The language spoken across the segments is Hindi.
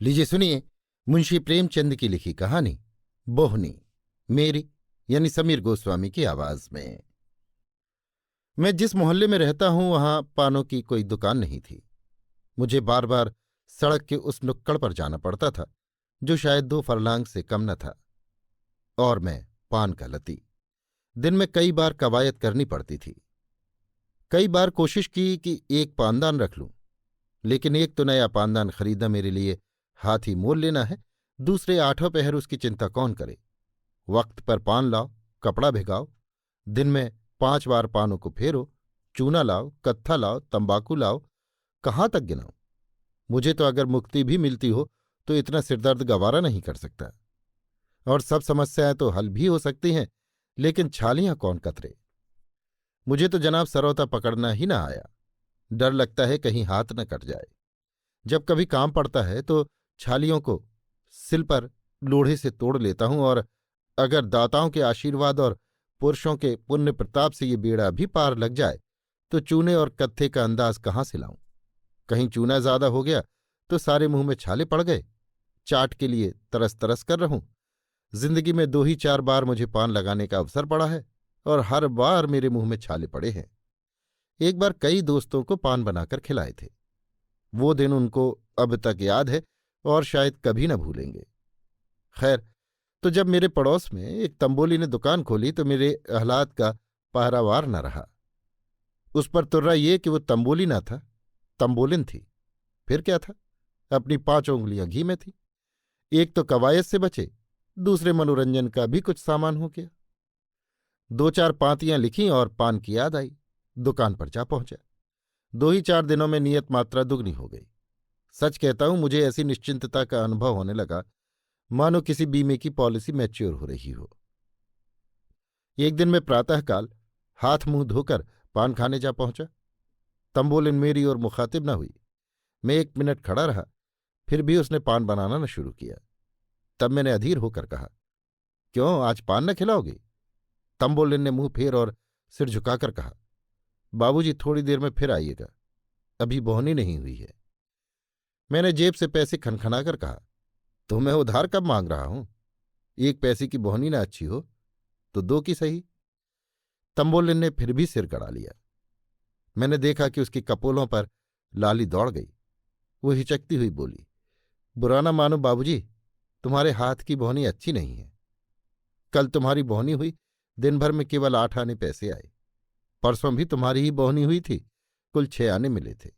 लीजिए सुनिए मुंशी प्रेमचंद की लिखी कहानी बोहनी, मेरी यानी समीर गोस्वामी की आवाज में। मैं जिस मोहल्ले में रहता हूं वहां पानों की कोई दुकान नहीं थी। मुझे बार बार सड़क के उस नुक्कड़ पर जाना पड़ता था जो शायद 2 फरलांग से कम न था। और मैं पान का लती। दिन में कई बार कवायद करनी पड़ती थी। कई बार कोशिश की कि एक पानदान रख लूं, लेकिन एक तो नया पानदान खरीदना मेरे लिए हाथ ही मोल लेना है, दूसरे आठों पहर उसकी चिंता कौन करे। वक्त पर पान लाओ, कपड़ा भिगाओ, दिन में 5 बार पानों को फेरो, चूना लाओ, कत्था लाओ, तंबाकू लाओ, कहाँ तक गिनाऊं। मुझे तो अगर मुक्ति भी मिलती हो तो इतना सिरदर्द गवारा नहीं कर सकता। और सब समस्याएं तो हल भी हो सकती हैं, लेकिन छालियां कौन कतरे। मुझे तो जनाब सरौता पकड़ना ही ना आया। डर लगता है कहीं हाथ न कट जाए। जब कभी काम पड़ता है तो छालियों को सिल पर लोढ़े से तोड़ लेता हूं, और अगर दाताओं के आशीर्वाद और पुरुषों के पुण्य प्रताप से ये बेड़ा भी पार लग जाए तो चूने और कत्थे का अंदाज कहाँ से लाऊं। कहीं चूना ज्यादा हो गया तो सारे मुंह में छाले पड़ गए। चाट के लिए तरस तरस कर रहूं। जिंदगी में 2 ही 4 बार मुझे पान लगाने का अवसर पड़ा है और हर बार मेरे मुंह में छाले पड़े हैं। एक बार कई दोस्तों को पान बनाकर खिलाए थे। वो दिन उनको अब तक याद है और शायद कभी न भूलेंगे। खैर, तो जब मेरे पड़ोस में एक तंबोली ने दुकान खोली तो मेरे आह्लाद का पहरावार न रहा। उस पर तुर्रा ये कि वो तंबोली न था, तंबोलिन थी। फिर क्या था, अपनी 5 उंगलियां घी में थी। एक तो कवायद से बचे, दूसरे मनोरंजन का भी कुछ सामान हो गया। 2-4 पांतियां लिखीं और पान की याद आई। दुकान पर जा पहुंचा। 2 ही 4 दिनों में नियत मात्रा दुगनी हो गई। सच कहता हूं, मुझे ऐसी निश्चिंतता का अनुभव होने लगा मानो किसी बीमे की पॉलिसी मैच्योर हो रही हो। एक दिन मैं प्रातःकाल हाथ मुंह धोकर पान खाने जा पहुंचा। तंबोलिन मेरी ओर मुखातिब न हुई। मैं 1 मिनट खड़ा रहा, फिर भी उसने पान बनाना न शुरू किया। तब मैंने अधीर होकर कहा, क्यों, आज पान न खिलाओगे? तंबोलिन ने मुंह फेर और सिर झुकाकर कहा, बाबूजी थोड़ी देर में फिर आइएगा, अभी बोहनी नहीं हुई है। मैंने जेब से पैसे खनखनाकर कहा, तो मैं उधार कब मांग रहा हूं? 1 पैसे की बोहनी ना अच्छी हो तो 2 की सही। तंबोलिन ने फिर भी सिर गड़ा लिया। मैंने देखा कि उसकी कपोलों पर लाली दौड़ गई। वो हिचकती हुई बोली, बुरा ना मानो बाबूजी, तुम्हारे हाथ की बोहनी अच्छी नहीं है। कल तुम्हारी बोहनी हुई, दिन भर में केवल 8 आने पैसे आए। परसों भी तुम्हारी ही बोहनी हुई थी, कुल 6 आने मिले थे।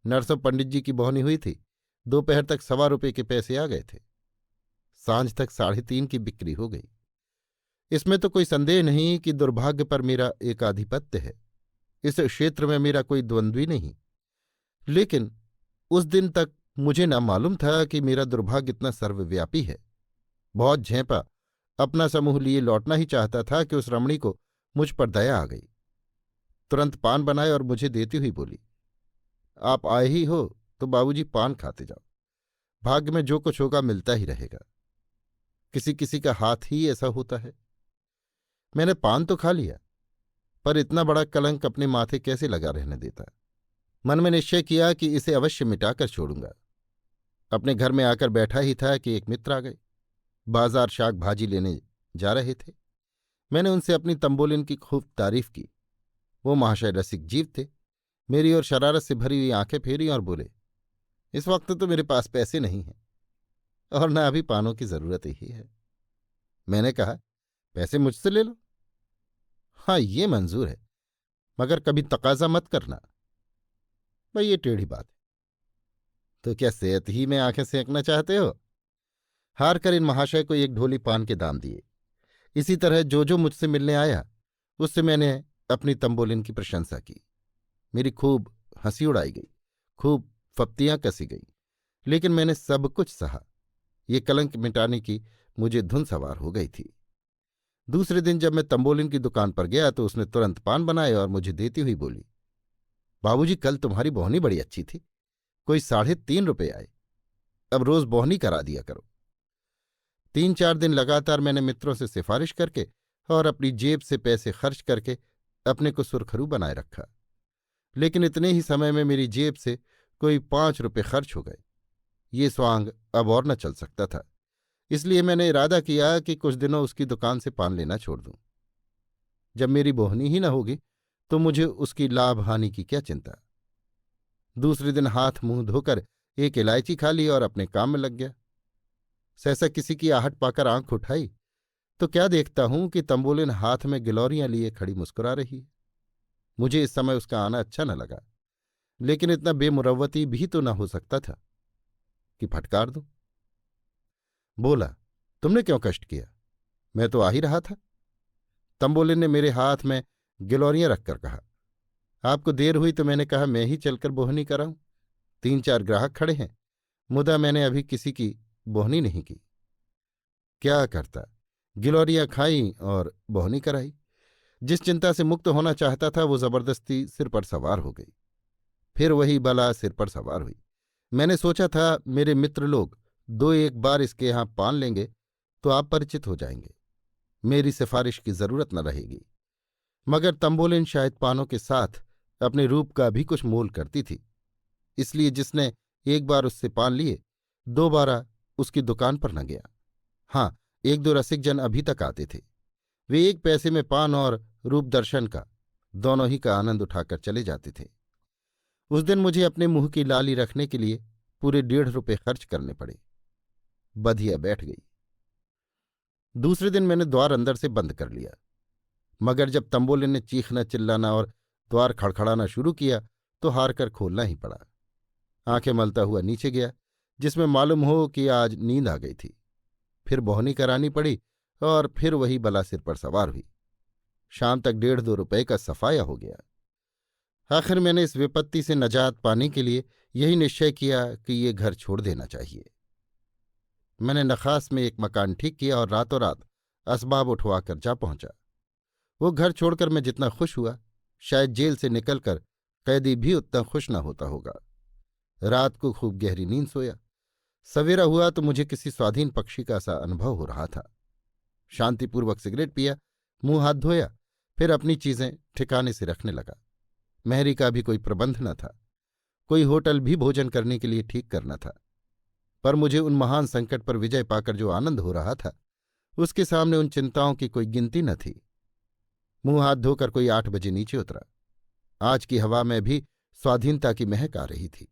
नरसों पंडित जी की बोहनी हुई थी, दोपहर तक 1.25 के पैसे आ गए थे। सांझ तक 3.5 की बिक्री हो गई। इसमें तो कोई संदेह नहीं कि दुर्भाग्य पर मेरा एक आधिपत्य है। इस क्षेत्र में मेरा कोई द्वंद्वी नहीं। लेकिन उस दिन तक मुझे न मालूम था कि मेरा दुर्भाग्य इतना सर्वव्यापी है। बहुत झेंपा, अपना समूह लिए लौटना ही चाहता था कि उस रमणी को मुझ पर दया आ गई। तुरंत पान बनाए और मुझे देती हुई बोली, आप आए ही हो तो बाबूजी पान खाते जाओ। भाग्य में जो कुछ होगा मिलता ही रहेगा। किसी किसी का हाथ ही ऐसा होता है। मैंने पान तो खा लिया, पर इतना बड़ा कलंक अपने माथे कैसे लगा रहने देता। मन में निश्चय किया कि इसे अवश्य मिटाकर छोड़ूंगा। अपने घर में आकर बैठा ही था कि एक मित्र आ गए। बाजार शाक भाजी लेने जा रहे थे। मैंने उनसे अपनी तंबोलिन की खूब तारीफ की। वो महाशय रसिक जीव थे। मेरी ओर शरारत से भरी हुई आंखें फेरी और बोले, इस वक्त तो मेरे पास पैसे नहीं हैं और न अभी पानों की जरूरत ही है। मैंने कहा, पैसे मुझसे ले लो। हाँ, ये मंजूर है, मगर कभी तकाजा मत करना। भाई, ये टेढ़ी बात है। तो क्या सेहत ही में आंखें सेंकना चाहते हो? हार कर इन महाशय को 1 ढोली पान के दाम दिए। इसी तरह जो जो मुझसे मिलने आया उससे मैंने अपनी तंबोलिन की प्रशंसा की। मेरी खूब हंसी उड़ाई गई, खूब फप्तियां कसी गई, लेकिन मैंने सब कुछ सहा। ये कलंक मिटाने की मुझे धुन सवार हो गई थी। दूसरे दिन जब मैं तंबोलिन की दुकान पर गया तो उसने तुरंत पान बनाए और मुझे देती हुई बोली, बाबूजी कल तुम्हारी बोहनी बड़ी अच्छी थी, कोई 3.5 रुपये आए। अब रोज बोहनी करा दिया करो। 3-4 दिन लगातार मैंने मित्रों से सिफारिश करके और अपनी जेब से पैसे खर्च करके अपने को सुरखरू बनाए रखा, लेकिन इतने ही समय में मेरी जेब से कोई 5 रुपये खर्च हो गए। ये स्वांग अब और न चल सकता था। इसलिए मैंने इरादा किया कि कुछ दिनों उसकी दुकान से पान लेना छोड़ दूं। जब मेरी बोहनी ही न होगी तो मुझे उसकी लाभ हानि की क्या चिंता। दूसरे दिन हाथ मुंह धोकर एक इलायची खा ली और अपने काम में लग गया। सहसा किसी की आहट पाकर आंख उठाई तो क्या देखता हूं कि तंबोलिन हाथ में गिलौरियां लिए खड़ी मुस्कुरा रही है। मुझे इस समय उसका आना अच्छा न लगा, लेकिन इतना बेमुरव्वती भी तो न हो सकता था कि फटकार दूं। बोला, तुमने क्यों कष्ट किया? मैं तो आ ही रहा था। तंबोलिन ने मेरे हाथ में गिलौरियां रखकर कहा, आपको देर हुई तो मैंने कहा मैं ही चलकर बोहनी कराऊं। 3-4 ग्राहक खड़े हैं, मुदा मैंने अभी किसी की बोहनी नहीं की। क्या करता, गिलौरियां खाई और बोहनी कराई। जिस चिंता से मुक्त होना चाहता था वो जबरदस्ती सिर पर सवार हो गई। फिर वही बला सिर पर सवार हुई। मैंने सोचा था मेरे मित्र लोग 2-1 बार इसके यहां पान लेंगे तो आप परिचित हो जाएंगे, मेरी सिफारिश की जरूरत न रहेगी। मगर तंबोलिन शायद पानों के साथ अपने रूप का भी कुछ मोल करती थी, इसलिए जिसने एक बार उससे पान लिए दोबारा उसकी दुकान पर न गया। हाँ, 1-2 रसिक जन अभी तक आते थे। वे 1 पैसे में पान और रूप दर्शन का दोनों ही का आनंद उठाकर चले जाते थे। उस दिन मुझे अपने मुंह की लाली रखने के लिए पूरे 1.5 रुपये खर्च करने पड़े। बधिया बैठ गई। दूसरे दिन मैंने द्वार अंदर से बंद कर लिया, मगर जब तंबोलिन ने चीखना चिल्लाना और द्वार खड़खड़ाना शुरू किया तो हार कर खोलना ही पड़ा। आंखें मलता हुआ नीचे गया, जिसमें मालूम हो कि आज नींद आ गई थी। फिर बोहनी करानी पड़ी और फिर वही बला सिर पर सवार हुई। शाम तक 1.5-2 रुपये का सफाया हो गया। आखिर मैंने इस विपत्ति से नजात पाने के लिए यही निश्चय किया कि ये घर छोड़ देना चाहिए। मैंने नखास में एक मकान ठीक किया और रातों रात असबाब उठवाकर जा पहुंचा। वो घर छोड़कर मैं जितना खुश हुआ, शायद जेल से निकलकर कैदी भी उतना खुश न होता होगा। रात को खूब गहरी नींद सोया। सवेरा हुआ तो मुझे किसी स्वाधीन पक्षी का सा अनुभव हो रहा था। शांतिपूर्वक सिगरेट पिया, मुंह हाथ धोया, फिर अपनी चीजें ठिकाने से रखने लगा। मेहरी का भी कोई प्रबंध न था, कोई होटल भी भोजन करने के लिए ठीक करना था। पर मुझे उन महान संकट पर विजय पाकर जो आनंद हो रहा था, उसके सामने उन चिंताओं की कोई गिनती न थी। मुंह हाथ धोकर कोई 8 बजे नीचे उतरा। आज की हवा में भी स्वाधीनता की महक आ रही थी।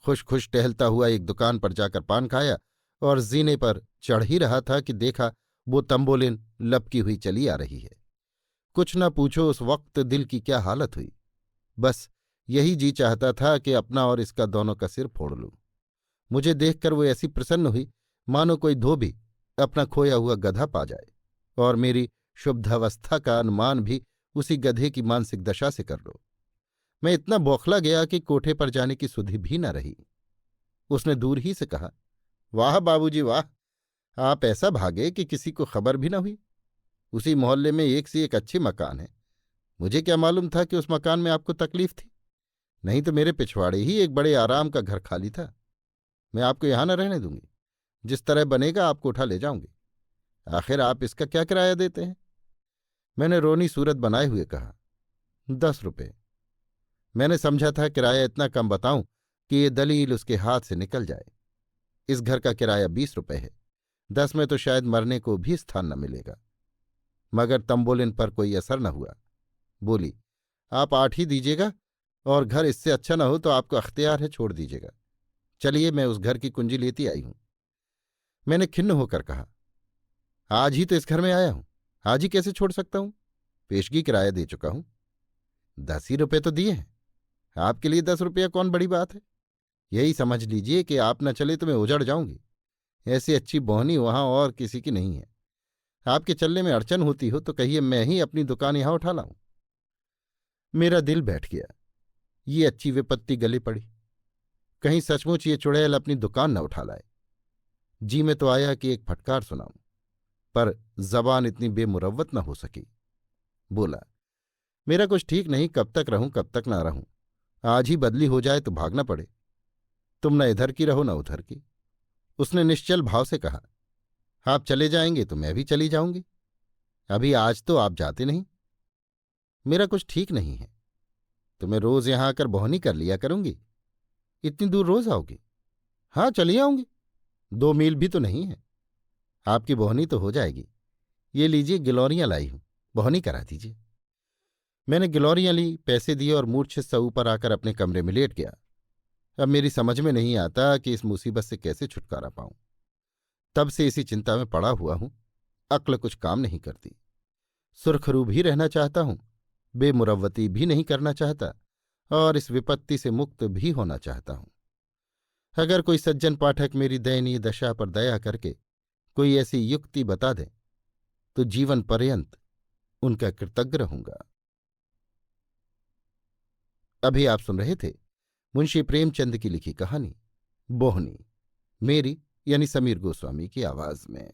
खुश खुश टहलता हुआ एक दुकान पर जाकर पान खाया और जीने पर चढ़ ही रहा था कि देखा वो तंबोलिन लपकी हुई चली आ रही है। कुछ न पूछो उस वक्त दिल की क्या हालत हुई। बस यही जी चाहता था कि अपना और इसका दोनों का सिर फोड़ लूं। मुझे देखकर वो ऐसी प्रसन्न हुई मानो कोई धोबी अपना खोया हुआ गधा पा जाए, और मेरी शुद्धावस्था का अनुमान भी उसी गधे की मानसिक दशा से कर लो। मैं इतना बौखला गया कि कोठे पर जाने की सुधि भी न रही। उसने दूर ही से कहा, वाह बाबूजी वाह, आप ऐसा भागे कि किसी को खबर भी न हुई। उसी मोहल्ले में एक से एक अच्छे मकान है। मुझे क्या मालूम था कि उस मकान में आपको तकलीफ थी, नहीं तो मेरे पिछवाड़े ही एक बड़े आराम का घर खाली था। मैं आपको यहां न रहने दूंगी। जिस तरह बनेगा आपको उठा ले जाऊंगी। आखिर आप इसका क्या किराया देते हैं? मैंने रोनी सूरत बनाए हुए कहा, 10 रुपये। मैंने समझा था किराया इतना कम बताऊं कि ये दलील उसके हाथ से निकल जाए। इस घर का किराया 20 रुपये है। 10 में तो शायद मरने को भी स्थान न मिलेगा। मगर तंबोलिन पर कोई असर न हुआ। बोली, आप 8 ही दीजिएगा, और घर इससे अच्छा न हो तो आपको अख्तियार है, छोड़ दीजिएगा। चलिए, मैं उस घर की कुंजी लेती आई हूं। मैंने खिन्न होकर कहा, आज ही तो इस घर में आया हूं, आज ही कैसे छोड़ सकता हूं? पेशगी किराया दे चुका हूं। 10 ही रुपये तो दिए हैं। आपके लिए 10 रुपया कौन बड़ी बात है? यही समझ लीजिए कि आप न चले तो मैं उजड़ जाऊंगी। ऐसी अच्छी बोहनी वहां और किसी की नहीं है। आपके चलने में अड़चन होती हो तो कहिए मैं ही अपनी दुकान यहां उठा लाऊं। मेरा दिल बैठ गया। ये अच्छी विपत्ति गले पड़ी। कहीं सचमुच ये चुड़ैल अपनी दुकान न उठा लाए। जी में तो आया कि एक फटकार सुनाऊं, पर जबान इतनी बेमुरव्वत न हो सकी। बोला, मेरा कुछ ठीक नहीं, कब तक रहूं कब तक ना रहूं। आज ही बदली हो जाए तो भागना पड़े। तुम न इधर की रहो न उधर की। उसने निश्चल भाव से कहा, आप चले जाएंगे तो मैं भी चली जाऊंगी। अभी आज तो आप जाते नहीं। मेरा कुछ ठीक नहीं है, तो मैं रोज यहां आकर बोहनी कर लिया करूंगी। इतनी दूर रोज आओगी? हाँ, चली आऊंगी। 2 मील भी तो नहीं है। आपकी बोहनी तो हो जाएगी। ये लीजिए, गिलौरियां लाई हूं, बोहनी करा दीजिए। मैंने गिलौरियां ली, पैसे दिए और मूर्छित सा ऊपर आकर अपने कमरे में लेट गया। अब मेरी समझ में नहीं आता कि इस मुसीबत से कैसे छुटकारा पाऊं। तब से इसी चिंता में पड़ा हुआ हूं। अक्ल कुछ काम नहीं करती। सुरखरू भी रहना चाहता हूं, बेमुरव्वती भी नहीं करना चाहता, और इस विपत्ति से मुक्त भी होना चाहता हूं। अगर कोई सज्जन पाठक मेरी दयनीय दशा पर दया करके कोई ऐसी युक्ति बता दे तो जीवन पर्यंत उनका कृतज्ञ रहूंगा। अभी आप सुन रहे थे मुंशी प्रेमचंद की लिखी कहानी बोहनी, मेरी यानी समीर गोस्वामी की आवाज में।